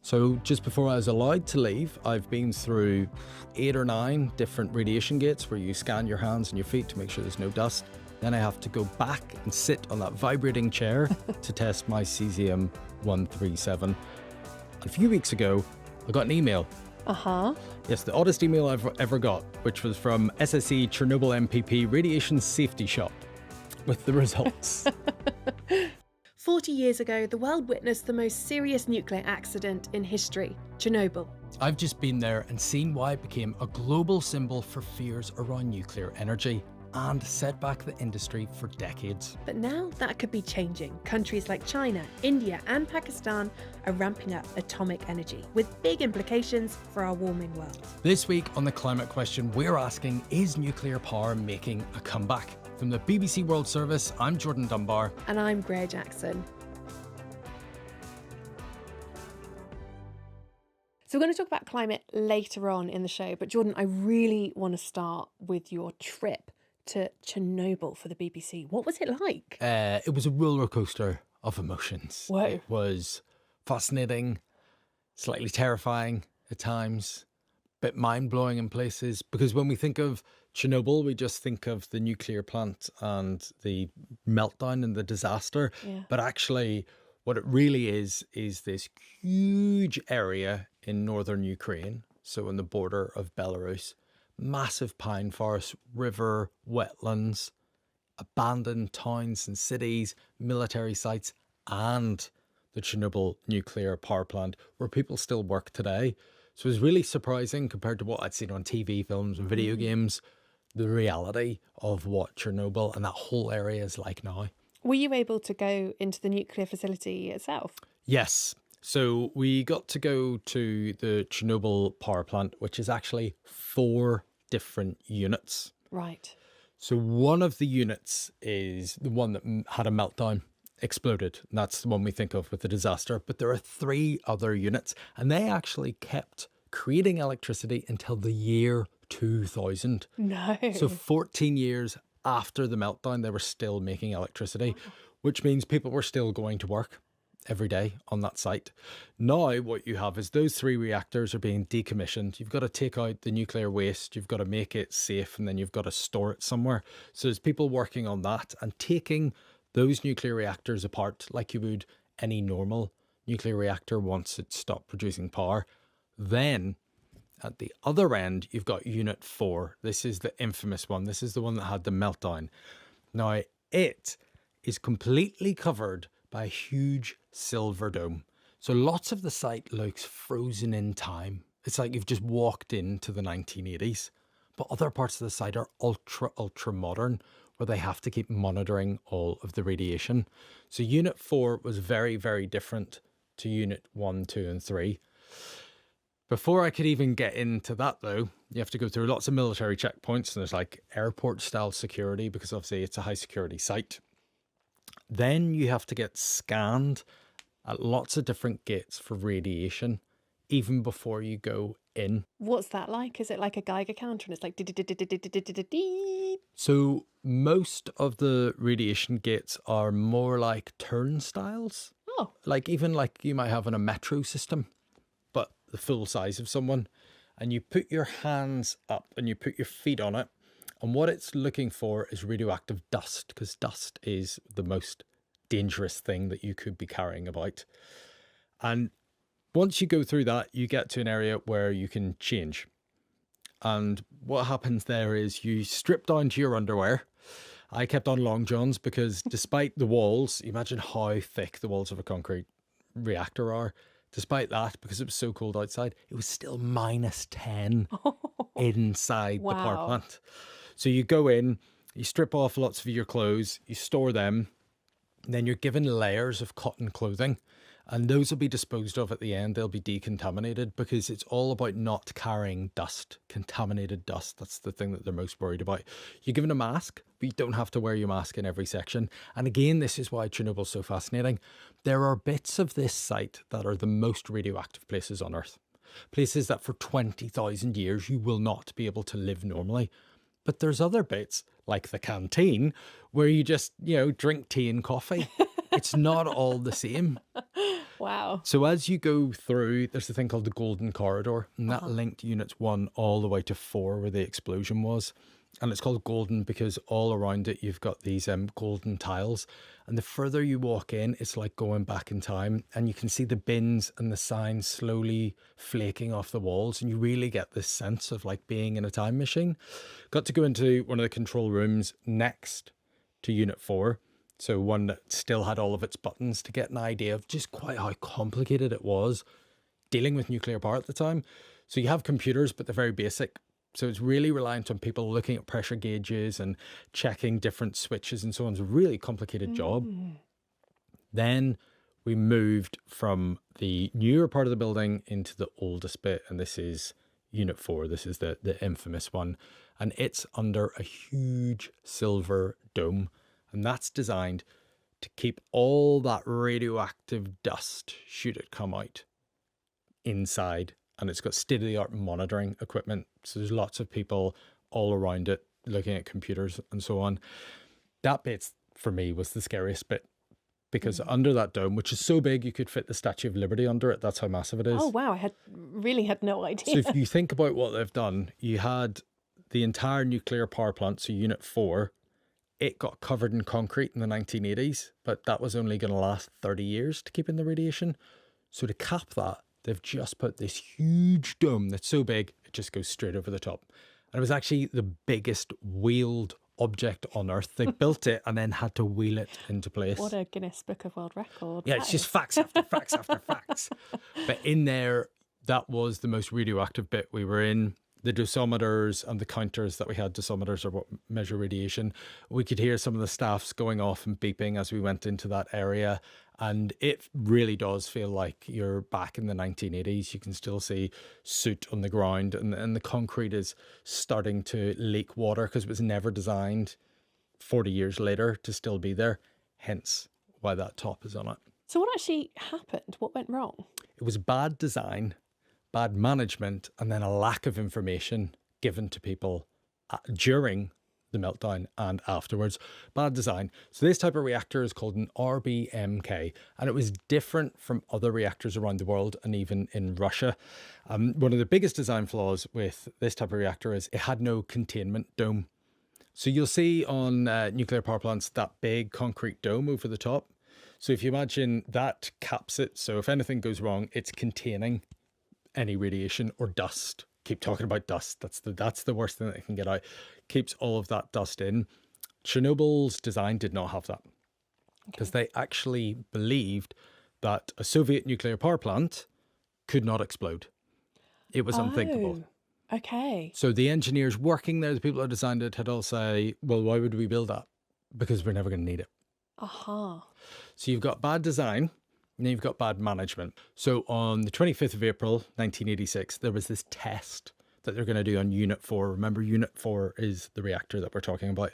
So just before I was allowed to leave, I've been through 8 or 9 different radiation gates where you scan your hands and your feet to make sure there's no dust. Then I have to go back and sit on that vibrating chair to test my cesium-137. A few weeks ago, I got an email. Yes, the oddest email I've ever got, which was from SSE Chernobyl MPP Radiation Safety Shop with the results. 40 years ago, the world witnessed the most serious nuclear accident in history, Chernobyl. I've just been there and seen why it became a global symbol for fears around nuclear energy and set back the industry for decades. But now that could be changing. Countries like China, India and Pakistan are ramping up atomic energy, with big implications for our warming world. This week on The Climate Question, we're asking, is nuclear power making a comeback? From the BBC World Service, I'm Jordan Dunbar. And I'm Greer Jackson. So we're going to talk about climate later on in the show, but Jordan, I really want to start with your trip to Chernobyl for the BBC. What was it like? It was a roller coaster of emotions. Whoa. It was fascinating, slightly terrifying at times, a bit mind-blowing in places, because when we think of Chernobyl, we just think of the nuclear plant and the meltdown and the disaster. Yeah. But actually, what it really is this huge area in northern Ukraine, so on the border of Belarus, massive pine forests, river, wetlands, abandoned towns and cities, military sites, and the Chernobyl nuclear power plant where people still work today. So it was really surprising compared to what I'd seen on TV, films and video games, the reality of what Chernobyl and that whole area is like now. Were you able to go into the nuclear facility itself? Yes. So we got to go to the Chernobyl power plant, which is actually 4 different units. Right. So one of the units is the one that had a meltdown, exploded. And that's the one we think of with the disaster. But there are 3 other units, and they actually kept creating electricity until the year 2000. No. So 14 years after the meltdown, they were still making electricity, which means people were still going to work every day on that site. Now what you have is those 3 reactors are being decommissioned. You've got to take out the nuclear waste, you've got to make it safe, and then you've got to store it somewhere. So there's people working on that and taking those nuclear reactors apart like you would any normal nuclear reactor once it stopped producing power. Then at the other end, you've got Unit 4. This is the infamous one. This is the one that had the meltdown. Now, it is completely covered by a huge silver dome. So lots of the site looks frozen in time. It's like you've just walked into the 1980s. But other parts of the site are ultra modern, where they have to keep monitoring all of the radiation. So Unit 4 was very, very different to Unit 1, 2 and 3. Before I could even get into that, though, you have to go through lots of military checkpoints, and there's like airport-style security because obviously it's a high-security site. Then you have to get scanned at lots of different gates for radiation, even before you go in. What's that like? Is it like a Geiger counter and it's like... So most of the radiation gates are more like turnstiles. Oh. Like even like you might have in a metro system, but the full size of someone. And you put your hands up and you put your feet on it. And what it's looking for is radioactive dust, because dust is the most dangerous thing that you could be carrying about. And once you go through that, you get to an area where you can change. And what happens there is you strip down to your underwear. I kept on long johns because despite the walls, imagine how thick the walls of a concrete reactor are. Despite that, because it was so cold outside, it was still -10 inside the power plant. So you go in, you strip off lots of your clothes, you store them, and then you're given layers of cotton clothing, and those will be disposed of at the end. They'll be decontaminated because it's all about not carrying dust, contaminated dust. That's the thing that they're most worried about. You're given a mask, but you don't have to wear your mask in every section. And again, this is why Chernobyl's so fascinating. There are bits of this site that are the most radioactive places on Earth. Places that for 20,000 years you will not be able to live normally. But there's other bits, like the canteen, where you just, drink tea and coffee. It's not all the same. Wow. So as you go through, there's a thing called the Golden Corridor, and that linked units 1 all the way to 4 where the explosion was. And it's called golden because all around it you've got these golden tiles. And the further you walk in, it's like going back in time, and you can see the bins and the signs slowly flaking off the walls, and you really get this sense of like being in a time machine. Got to go into one of the control rooms next to Unit 4. So one that still had all of its buttons, to get an idea of just quite how complicated it was dealing with nuclear power at the time. So you have computers, but they're very basic. So it's really reliant on people looking at pressure gauges and checking different switches and so on. It's a really complicated job. Then we moved from the newer part of the building into the oldest bit, and this is Unit 4. This is the infamous one, and it's under a huge silver dome. And that's designed to keep all that radioactive dust, should it come out, inside. And it's got state-of-the-art monitoring equipment. So there's lots of people all around it looking at computers and so on. That bit, for me, was the scariest bit. Because under that dome, which is so big you could fit the Statue of Liberty under it, that's how massive it is. Oh, wow. I really had no idea. So if you think about what they've done, you had the entire nuclear power plant, so Unit 4, it got covered in concrete in the 1980s, but that was only going to last 30 years to keep in the radiation. So to cap that, they've just put this huge dome that's so big, it just goes straight over the top. And it was actually the biggest wheeled object on Earth. They built it and then had to wheel it into place. What a Guinness Book of World Record. Yeah, it's just facts after facts after facts. But in there, that was the most radioactive bit we were in. The dosimeters and the counters that we had, dosimeters are what measure radiation. We could hear some of the staffs going off and beeping as we went into that area. And it really does feel like you're back in the 1980s. You can still see soot on the ground, and the concrete is starting to leak water because it was never designed 40 years later to still be there. Hence why that top is on it. So what actually happened? What went wrong? It was bad design, bad management, and then a lack of information given to people during the meltdown and afterwards. Bad design. So this type of reactor is called an RBMK, and it was different from other reactors around the world and even in Russia. One of the biggest design flaws with this type of reactor is it had no containment dome. So you'll see on nuclear power plants that big concrete dome over the top. So if you imagine that caps it, so if anything goes wrong, it's containing any radiation or dust. Keep talking about dust. That's the worst thing that can get out. Keeps all of that dust in. Chernobyl's design did not have that because they actually believed that a Soviet nuclear power plant could not explode. It was unthinkable. Okay. So the engineers working there, the people who designed it, had all say, well, why would we build that? Because we're never going to need it. Aha. So you've got bad design, and then you've got bad management. So on the 25th of April, 1986, there was this test that they're going to do on Unit 4. Remember, Unit 4 is the reactor that we're talking about.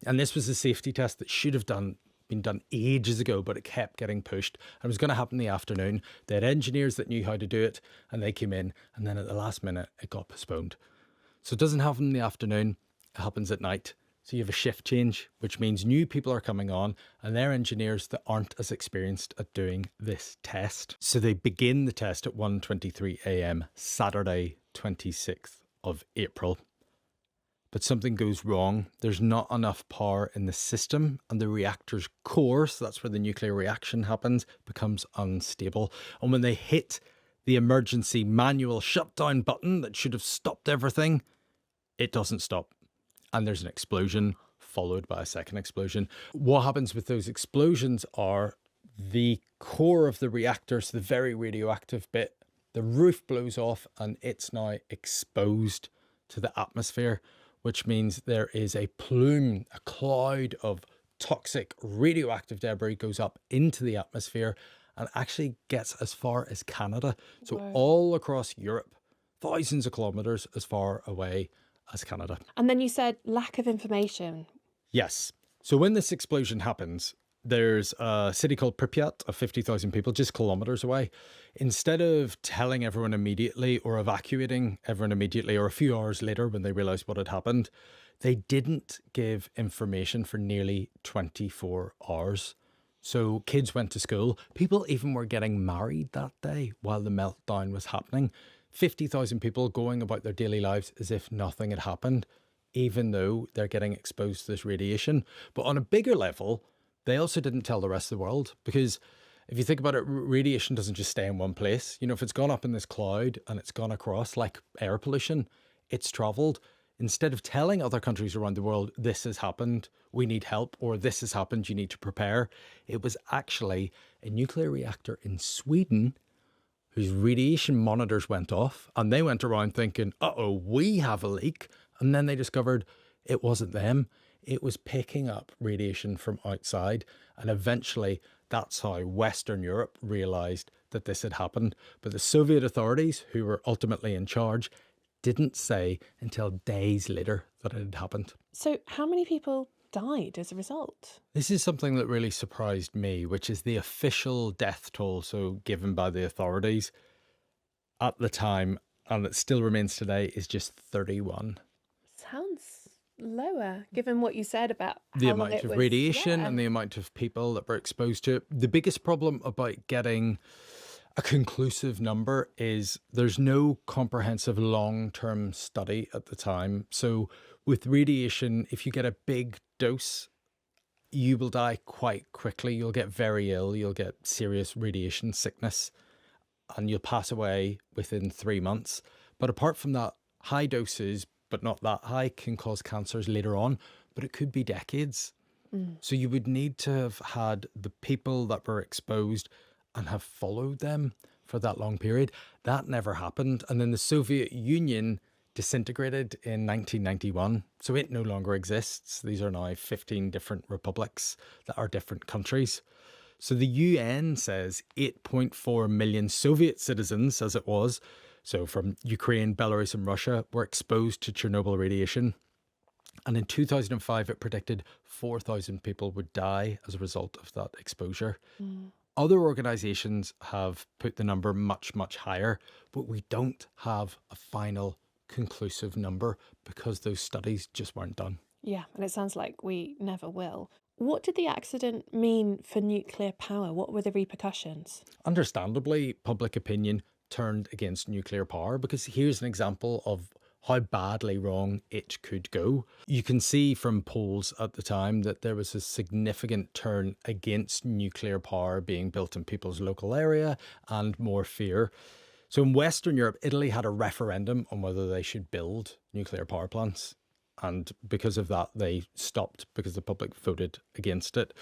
And this was a safety test that should have been done ages ago, but it kept getting pushed. And it was going to happen in the afternoon. They had engineers that knew how to do it, and they came in. And then at the last minute, it got postponed. So it doesn't happen in the afternoon. It happens at night. So you have a shift change, which means new people are coming on, and they're engineers that aren't as experienced at doing this test. So they begin the test at 1:23 a.m. Saturday, 26th of April. But something goes wrong. There's not enough power in the system, and the reactor's core, so that's where the nuclear reaction happens, becomes unstable. And when they hit the emergency manual shutdown button that should have stopped everything, it doesn't stop. And there's an explosion followed by a second explosion. What happens with those explosions are the core of the reactor, so the very radioactive bit, the roof blows off and it's now exposed to the atmosphere, which means there is a plume, a cloud of toxic radioactive debris goes up into the atmosphere and actually gets as far as Canada. So all across Europe, thousands of kilometers as far away as Canada. And then you said lack of information. Yes. So when this explosion happens, there's a city called Pripyat of 50,000 people, just kilometers away. Instead of telling everyone immediately or evacuating everyone immediately or a few hours later when they realized what had happened, they didn't give information for nearly 24 hours. So kids went to school. People even were getting married that day while the meltdown was happening. 50,000 people going about their daily lives as if nothing had happened, even though they're getting exposed to this radiation. But on a bigger level, they also didn't tell the rest of the world, because if you think about it, radiation doesn't just stay in one place. You know, if it's gone up in this cloud and it's gone across like air pollution, it's traveled. Instead of telling other countries around the world, this has happened, we need help, or this has happened, you need to prepare, it was actually a nuclear reactor in Sweden whose radiation monitors went off, and they went around thinking, uh-oh, we have a leak. And then they discovered it wasn't them. It was picking up radiation from outside. And eventually, that's how Western Europe realized that this had happened. But the Soviet authorities, who were ultimately in charge, didn't say until days later that it had happened. So how many people died as a result? This is something that really surprised me, which is the official death toll, so given by the authorities at the time, and it still remains today, is just 31. Sounds lower, given what you said about The how long amount it of was, radiation yeah. and the amount of people that were exposed to it. The biggest problem about getting a conclusive number is there's no comprehensive long-term study at the time. So with radiation, if you get a big dose, you will die quite quickly. You'll get very ill. You'll get serious radiation sickness and you'll pass away within 3 months. But apart from that, high doses, but not that high, can cause cancers later on, but it could be decades. So you would need to have had the people that were exposed and have followed them for that long period. That never happened. And then the Soviet Union disintegrated in 1991. So it no longer exists. These are now 15 different republics that are different countries. So the UN says 8.4 million Soviet citizens, as it was, so from Ukraine, Belarus and Russia, were exposed to Chernobyl radiation. And in 2005, it predicted 4,000 people would die as a result of that exposure. Other organizations have put the number much, much higher, but we don't have a final conclusive number because those studies just weren't done. Yeah, and it sounds like we never will. What did the accident mean for nuclear power? What were the repercussions? Understandably, public opinion turned against nuclear power, because here's an example of how badly wrong it could go. You can see from polls at the time that there was a significant turn against nuclear power being built in people's local area and more fear. So in Western Europe, Italy had a referendum on whether they should build nuclear power plants. And because of that, they stopped because the public voted against it.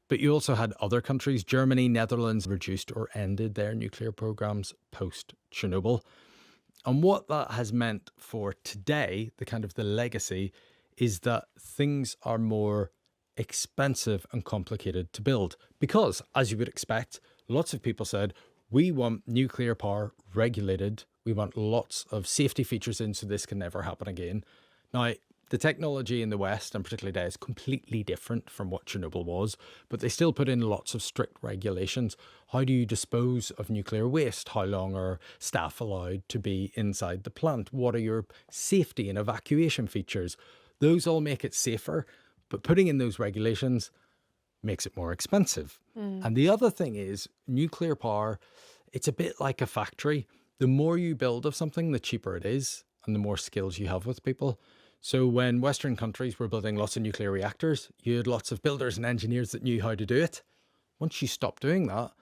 But you also had other countries, Germany, Netherlands, reduced or ended their nuclear programs post-Chernobyl. And what that has meant for today, the kind of the legacy, is that things are more expensive and complicated to build. Because, as you would expect, lots of people said, we want nuclear power regulated. We want lots of safety features in so this can never happen again. Now, the technology in the West, and particularly today, is completely different from what Chernobyl was, but they still put in lots of strict regulations. How do you dispose of nuclear waste? How long are staff allowed to be inside the plant? What are your safety and evacuation features? Those all make it safer, but putting in those regulations makes it more expensive. And the other thing is nuclear power, it's a bit like a factory. The more you build of something, the cheaper it is, and the more skills you have with people. So when Western countries were building lots of nuclear reactors, you had lots of builders and engineers that knew how to do it. Once you stop doing that,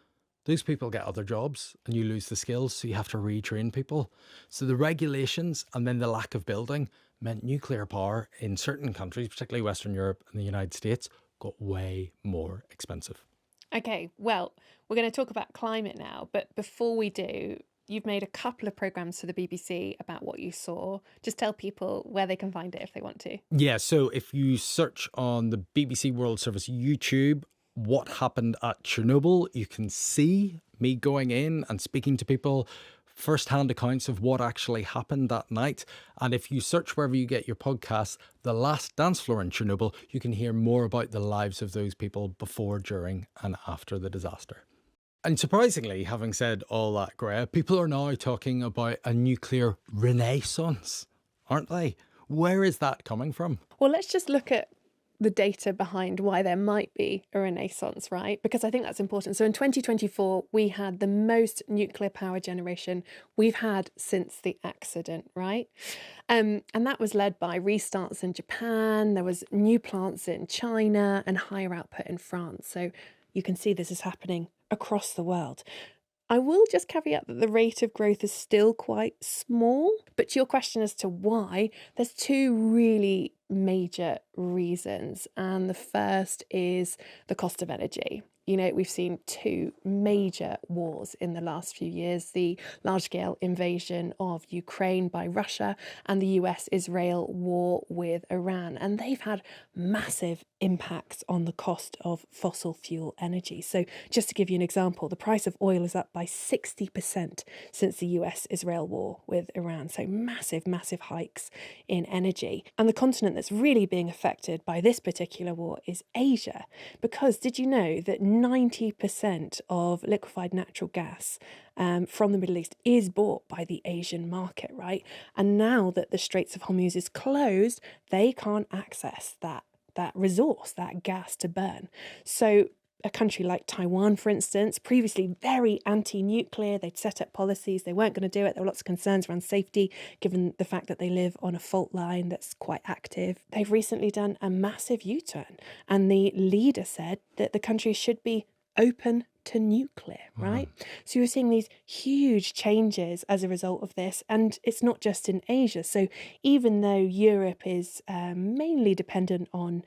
those people get other jobs and you lose the skills, so you have to retrain people. So the regulations and then the lack of building meant nuclear power in certain countries, particularly Western Europe and the United States, got way more expensive. Okay, well, we're going to talk about climate now, but before we do, you've made a couple of programmes for the BBC about what you saw. Just tell people where they can find it if they want to. Yeah, so if you search on the BBC World Service YouTube, what happened at Chernobyl, you can see me going in and speaking to people, first-hand accounts of what actually happened that night. And if you search wherever you get your podcasts, The Last Dance Floor in Chernobyl, you can hear more about the lives of those people before, during and after the disaster. And surprisingly, having said all that, Greer, people are now talking about a nuclear renaissance, aren't they? Where is that coming from? Well, let's just look at the data behind why there might be a renaissance, right? Because I think that's important. So in 2024, we had the most nuclear power generation we've had since the accident, right? And that was led by restarts in Japan, there was new plants in China and higher output in France. So you can see this is happening across the world. I will just caveat that the rate of growth is still quite small. But to your question as to why, there's two really major reasons. And the first is the cost of energy. You know, we've seen two major wars in the last few years, the large-scale invasion of Ukraine by Russia and the US-Israel war with Iran. And they've had massive impacts on the cost of fossil fuel energy. So just to give you an example, the price of oil is up by 60% since the US-Israel war with Iran. So massive, massive hikes in energy. And the continent that's really being affected by this particular war is Asia. Because did you know that 90% of liquefied natural gas from the Middle East is bought by the Asian market, right? And now that the Straits of Hormuz is closed, they can't access that resource, that gas to burn. So a country like Taiwan, for instance, previously very anti-nuclear, they'd set up policies, they weren't going to do it. There were lots of concerns around safety, given the fact that they live on a fault line that's quite active. They've recently done a massive U-turn, and the leader said that the country should be open to nuclear, right? So you're seeing these huge changes as a result of this, and it's not just in Asia. So even though Europe is mainly dependent on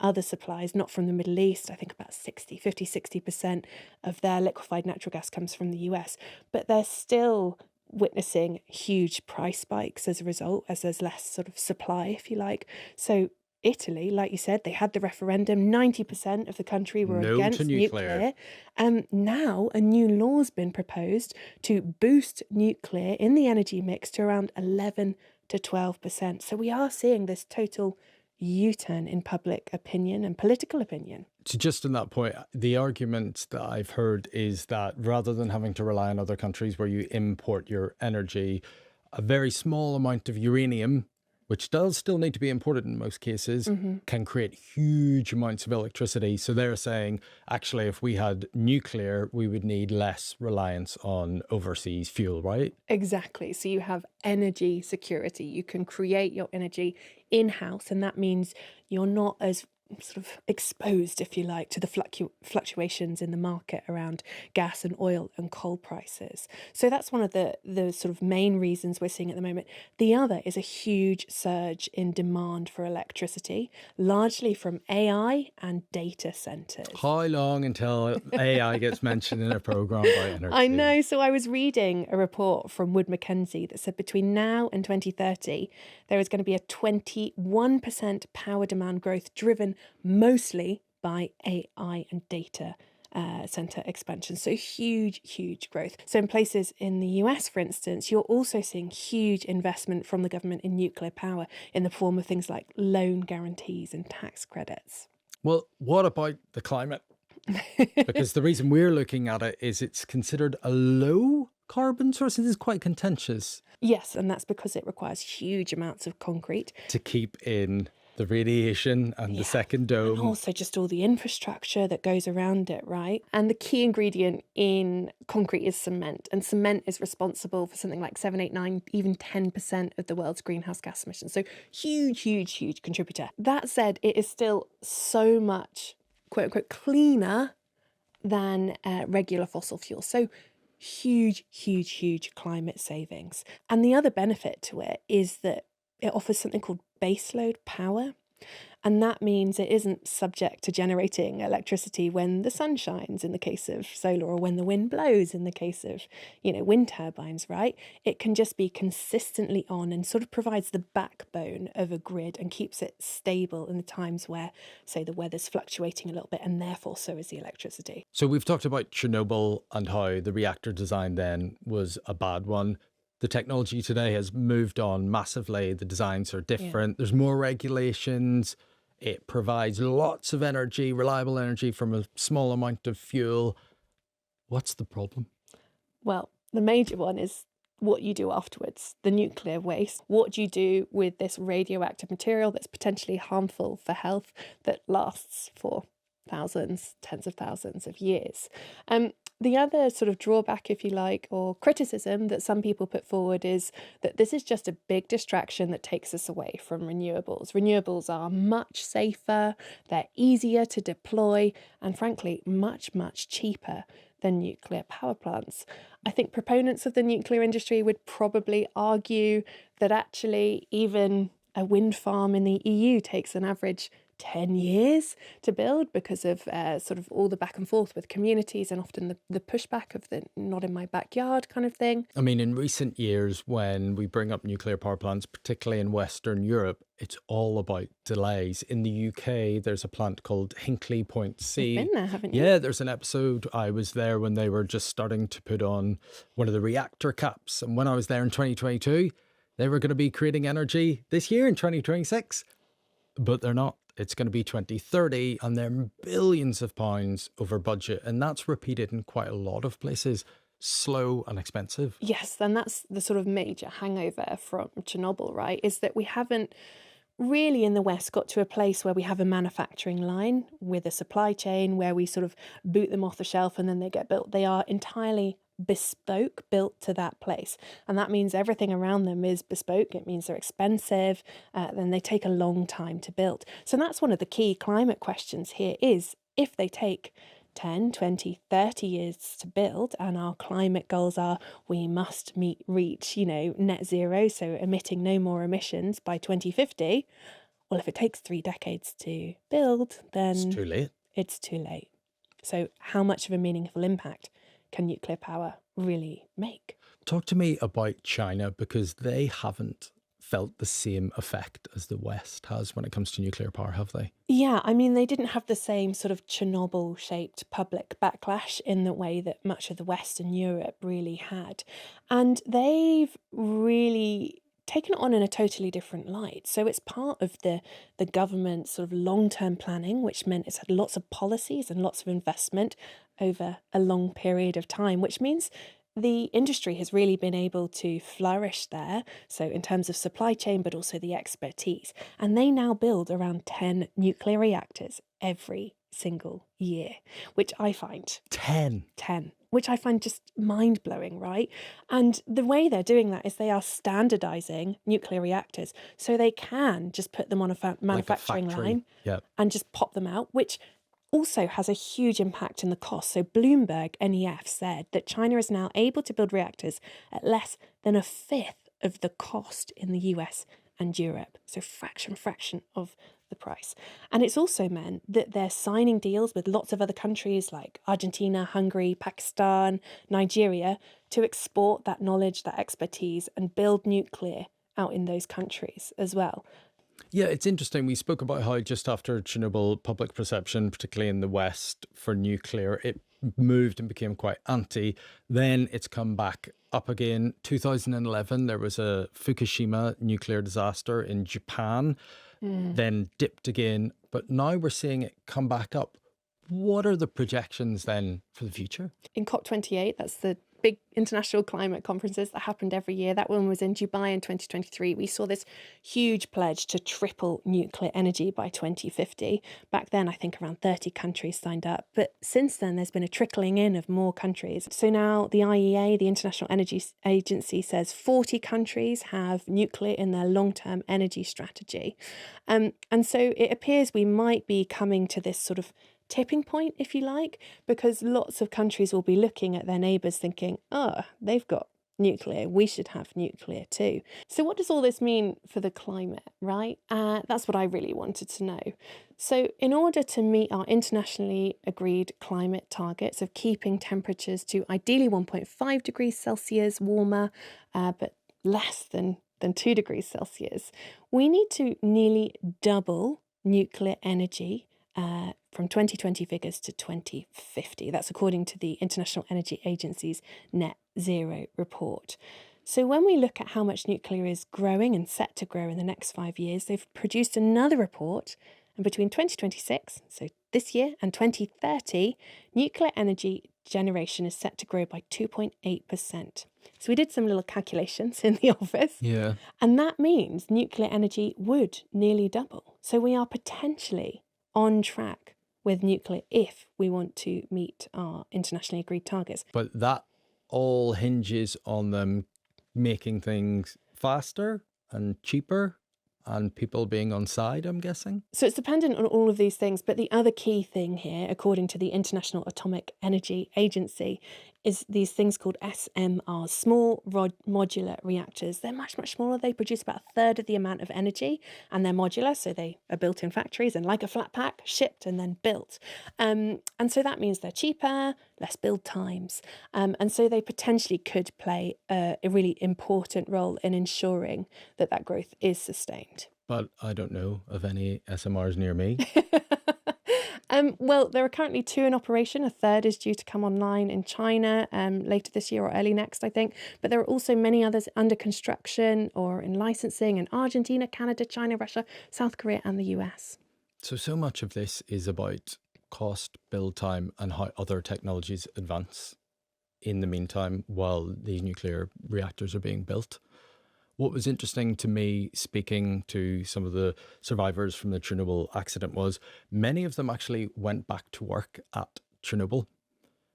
other supplies, not from the Middle East, I think about 60% of their liquefied natural gas comes from the US, but they're still witnessing huge price spikes as a result, as there's less sort of supply, if you like. So Italy, like you said, they had the referendum. 90% of the country were No against to nuclear. Now a new law's been proposed to boost nuclear in the energy mix to around 11 to 12%. So we are seeing this total U-turn in public opinion and political opinion. So just on that point, the argument that I've heard is that rather than having to rely on other countries where you import your energy, a very small amount of uranium, which does still need to be imported in most cases, can create huge amounts of electricity. So they're saying, actually, if we had nuclear, we would need less reliance on overseas fuel, right? Exactly. So you have energy security. You can create your energy in-house, and that means you're not as sort of exposed, if you like, to the fluctuations in the market around gas and oil and coal prices. So that's one of the sort of main reasons we're seeing at the moment. The other is a huge surge in demand for electricity, largely from AI and data centres. How long until AI gets mentioned in a program by energy? I know. So I was reading a report from Wood Mackenzie that said between now and 2030, there is going to be a 21% power demand growth driven mostly by AI and data centre expansion. So huge growth. So in places in the US, for instance, you're also seeing huge investment from the government in nuclear power in the form of things like loan guarantees and tax credits. Well, what about the climate? Because the reason we're looking at it is it's considered a low carbon source. It is quite contentious. Yes, and that's because it requires huge amounts of concrete to keep in the radiation and the second dome. And also just all the infrastructure that goes around it, right? And the key ingredient in concrete is cement. And cement is responsible for something like 7, 8, 9, even 10% of the world's greenhouse gas emissions. So huge contributor. That said, it is still so much, quote unquote, cleaner than regular fossil fuels. So huge climate savings. And the other benefit to it is that it offers something called baseload power. And that means it isn't subject to generating electricity when the sun shines in the case of solar, or when the wind blows in the case of, wind turbines, right? It can just be consistently on and sort of provides the backbone of a grid and keeps it stable in the times where, say, the weather's fluctuating a little bit, and therefore so is the electricity. So we've talked about Chernobyl and how the reactor design then was a bad one. The technology today has moved on massively. The designs are different. There's more regulations. It provides lots of energy, reliable energy from a small amount of fuel. What's the problem? Well, the major one is what you do afterwards, the nuclear waste. What do you do with this radioactive material that's potentially harmful for health that lasts for thousands, tens of thousands of years? The other sort of drawback, if you like, or criticism that some people put forward is that this is just a big distraction that takes us away from renewables. Renewables are much safer, they're easier to deploy, and frankly, much, much cheaper than nuclear power plants. I think proponents of the nuclear industry would probably argue that actually even a wind farm in the EU takes an average 10 years to build because of sort of all the back and forth with communities and often the pushback of the not in my backyard kind of thing. I mean, in recent years, when we bring up nuclear power plants, particularly in Western Europe, it's all about delays. In the UK, there's a plant called Hinkley Point C. You've been there, haven't you? Yeah, there's an episode. I was there when they were just starting to put on one of the reactor caps. And when I was there in 2022, they were going to be creating energy this year in 2026, but they're not. It's going to be 2030 and they're billions of pounds over budget. And that's repeated in quite a lot of places. Slow and expensive. Yes, and that's the sort of major hangover from Chernobyl, right? Is that we haven't really in the West got to a place where we have a manufacturing line with a supply chain where we sort of boot them off the shelf and then they get built. They are entirely bespoke, built to that place, and that means everything around them is bespoke. It means they're expensive, then they take a long time to build. So that's one of the key climate questions here is if they take 10, 20, 30 years to build and our climate goals are we must reach, net zero, so emitting no more emissions by 2050. Well, if it takes 3 decades to build, then It's too late. It's too late. So how much of a meaningful impact can nuclear power really make? Talk to me about China, because they haven't felt the same effect as the West has when it comes to nuclear power, have they? Yeah, I mean, they didn't have the same sort of Chernobyl-shaped public backlash in the way that much of the Western Europe really had. And they've really taken it on in a totally different light. So it's part of the government's sort of long-term planning, which meant it's had lots of policies and lots of investment over a long period of time, which means the industry has really been able to flourish there. So in terms of supply chain, but also the expertise. And they now build around 10 nuclear reactors every single year, which I find 10, which I find just mind-blowing, right? And the way they're doing that is they are standardizing nuclear reactors so they can just put them on a manufacturing line and just pop them out, which also has a huge impact in the cost. So Bloomberg NEF said that China is now able to build reactors at less than a fifth of the cost in the US and Europe. So fraction of the price. And it's also meant that they're signing deals with lots of other countries like Argentina, Hungary, Pakistan, Nigeria to export that knowledge, that expertise and build nuclear out in those countries as well. Yeah, it's interesting. We spoke about how just after Chernobyl, public perception, particularly in the West, for nuclear, it moved and became quite anti. Then it's come back up again. 2011, there was a Fukushima nuclear disaster in Japan, then dipped again. But now we're seeing it come back up. What are the projections then for the future? In COP28, that's the big international climate conferences that happened every year. That one was in Dubai in 2023. We saw this huge pledge to triple nuclear energy by 2050. Back then, I think around 30 countries signed up. But since then, there's been a trickling in of more countries. So now the IEA, the International Energy Agency, says 40 countries have nuclear in their long-term energy strategy. And so it appears we might be coming to this sort of tipping point, if you like, because lots of countries will be looking at their neighbours thinking, they've got nuclear, we should have nuclear too. So what does all this mean for the climate, right? That's what I really wanted to know. So in order to meet our internationally agreed climate targets of keeping temperatures to ideally 1.5 degrees Celsius warmer, but less than 2 degrees Celsius, we need to nearly double nuclear energy from 2020 figures to 2050. That's according to the International Energy Agency's Net Zero report. So when we look at how much nuclear is growing and set to grow in the next 5 years, they've produced another report, and between 2026, so this year, and 2030, nuclear energy generation is set to grow by 2.8%. So we did some little calculations in the office. Yeah. And that means nuclear energy would nearly double. So we are potentially on track with nuclear if we want to meet our internationally agreed targets. But that all hinges on them making things faster and cheaper and people being on side, I'm guessing. So it's dependent on all of these things. But the other key thing here, according to the International Atomic Energy Agency, is these things called SMRs, small modular reactors. They're much, much smaller. They produce about a third of the amount of energy, and they're modular. So they are built in factories and like a flat pack, shipped and then built. And so that means they're cheaper, less build times. And so they potentially could play a really important role in ensuring that that growth is sustained. But I don't know of any SMRs near me. Well, there are currently 2 in operation. A third is due to come online in China later this year or early next, I think. But there are also many others under construction or in licensing in Argentina, Canada, China, Russia, South Korea and the US. So much of this is about cost, build time and how other technologies advance in the meantime while these nuclear reactors are being built. What was interesting to me speaking to some of the survivors from the Chernobyl accident was many of them actually went back to work at Chernobyl.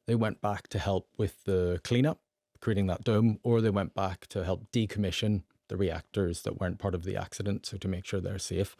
They went back to help with the cleanup, creating that dome, or they went back to help decommission the reactors that weren't part of the accident, so to make sure they're safe.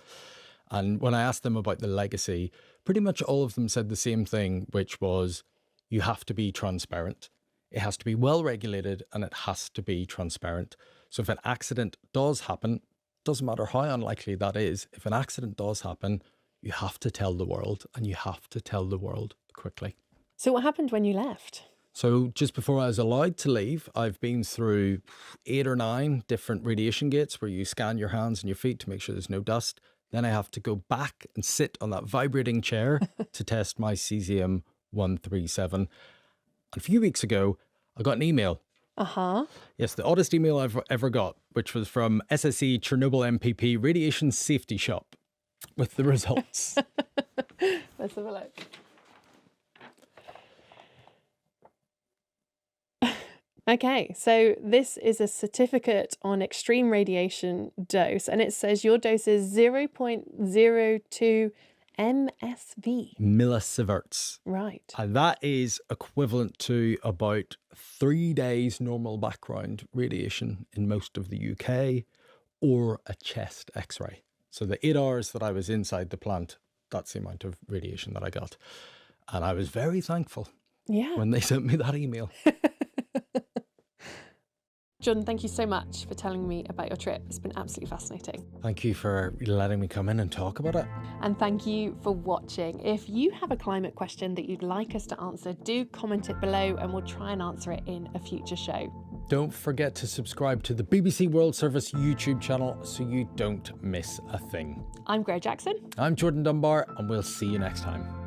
And when I asked them about the legacy, pretty much all of them said the same thing, which was you have to be transparent. It has to be well regulated and it has to be transparent. So if an accident does happen, doesn't matter how unlikely that is, if an accident does happen, you have to tell the world and you have to tell the world quickly. So what happened when you left? So just before I was allowed to leave, I've been through 8 or 9 different radiation gates where you scan your hands and your feet to make sure there's no dust. Then I have to go back and sit on that vibrating chair to test my cesium-137. And a few weeks ago, I got an email. Yes, the oddest email I've ever got, which was from SSE Chernobyl MPP Radiation Safety Shop with the results. Let's have a look. Okay, so this is a certificate on extreme radiation dose, and it says your dose is 0.02 MSV. Millisieverts. Right. And that is equivalent to about 3 days normal background radiation in most of the UK or a chest x-ray. So the 8 hours that I was inside the plant, that's the amount of radiation that I got. And I was very thankful when they sent me that email. Jordan, thank you so much for telling me about your trip. It's been absolutely fascinating. Thank you for letting me come in and talk about it. And thank you for watching. If you have a climate question that you'd like us to answer, do comment it below and we'll try and answer it in a future show. Don't forget to subscribe to the BBC World Service YouTube channel so you don't miss a thing. I'm Greg Jackson. I'm Jordan Dunbar and we'll see you next time.